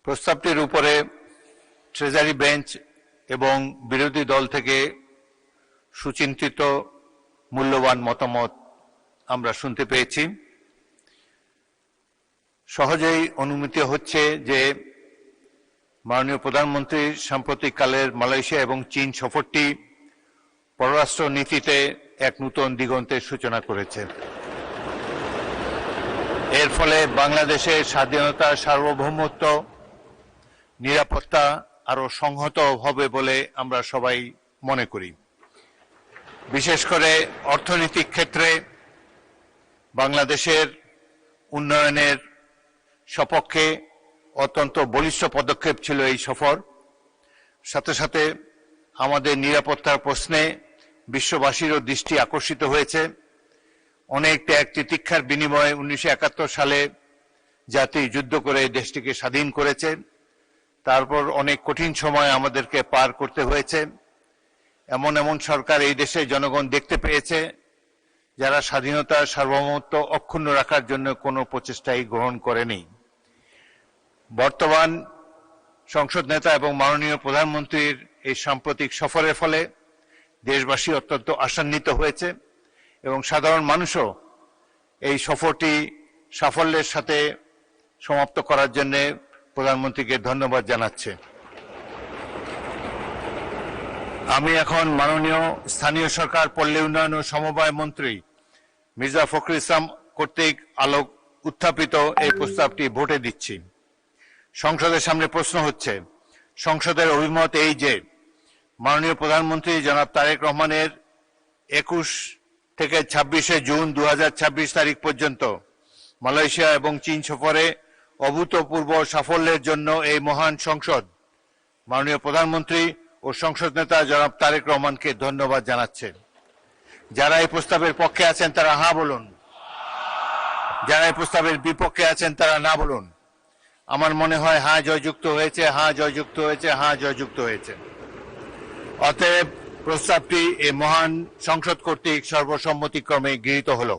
প্রস্তাবটির উপরে treasury bench এবং বিরোধী দল থেকে সুচিন্তিত মূল্যবান মতামত আমরা শুনতে পেয়েছি। সহজেই অনুমিত হচ্ছে যে মাননীয় প্রধানমন্ত্রীর সাম্প্রতিককালের মালয়েশিয়া এবং চীন সফরটি পররাষ্ট্র নীতিতে এক নতুন দিগন্তের সূচনা করেছে। এর ফলে বাংলাদেশের স্বাধীনতা, সার্বভৌমত্ব, নিরাপত্তা আরো সংহত হবে বলে আমরা সবাই মনে করি। বিশেষ করে অর্থনৈতিক ক্ষেত্রে বাংলাদেশের উন্নয়নের সপক্ষে অত্যন্ত বলিষ্ঠ পদক্ষেপ ছিল এই সফর। সাথে সাথে আমাদের নিরাপত্তার প্রশ্নে বিশ্ববাসীরও দৃষ্টি আকর্ষিত হয়েছে। অনেক ত্যাগ তিতিক্ষার বিনিময়ে 1971 সালে জাতি যুদ্ধ করে দেশটিকে স্বাধীন করেছে। তারপর অনেক কঠিন সময় আমাদেরকে পার করতে হয়েছে। এমন এমন সরকার এই দেশে জনগণ দেখতে পেয়েছে যারা স্বাধীনতার সার্বভৌমত্ব অক্ষুণ্ণ রাখার জন্য কোনো প্রচেষ্টাই গ্রহণ করেনি। বর্তমান সংসদ নেতা এবং মাননীয় প্রধানমন্ত্রীর এই সাম্প্রতিক সফরের ফলে দেশবাসী অত্যন্ত আশান্বিত হয়েছে এবং সাধারণ মানুষও এই সফরটি সাফল্যের সাথে সমাপ্ত করার জন্য প্রধানমন্ত্রীকে ধন্যবাদ জানাচ্ছে। আমি এখন মাননীয় স্থানীয় সরকার, পল্লী উন্নয়ন ও সমবায় মন্ত্রী মির্জা ফখরুল ইসলাম কর্তৃক উত্থাপিত এই প্রস্তাবটি ভোটে দিচ্ছি। সংসদের সামনে প্রশ্ন হচ্ছে, সংসদের অভিমত এই যে মাননীয় প্রধানমন্ত্রী জনাব তারেক রহমানের 21 থেকে 26 জুন 2026 তারিখ পর্যন্ত মালয়েশিয়া এবং চীন সফরে অভূতপূর্ব সাফল্যের জন্য এই মহান সংসদ মাননীয় প্রধানমন্ত্রী ও সংসদ নেতা জনাব তারেক রহমানকে ধন্যবাদ জানাচ্ছে। যারা এই প্রস্তাবের পক্ষে আছেন তারা হ্যাঁ বলুন, যারা এই প্রস্তাবের বিপক্ষে আছেন তারা না বলুন। আমার মনে হয় হ্যাঁ জয়যুক্ত হয়েছে, হ্যাঁ জয়যুক্ত হয়েছে, হ্যাঁ জয়যুক্ত হয়েছে। অতএব প্রস্তাবটি এই মহান সংসদ কর্তৃক সর্বসম্মতিক্রমে গৃহীত হলো।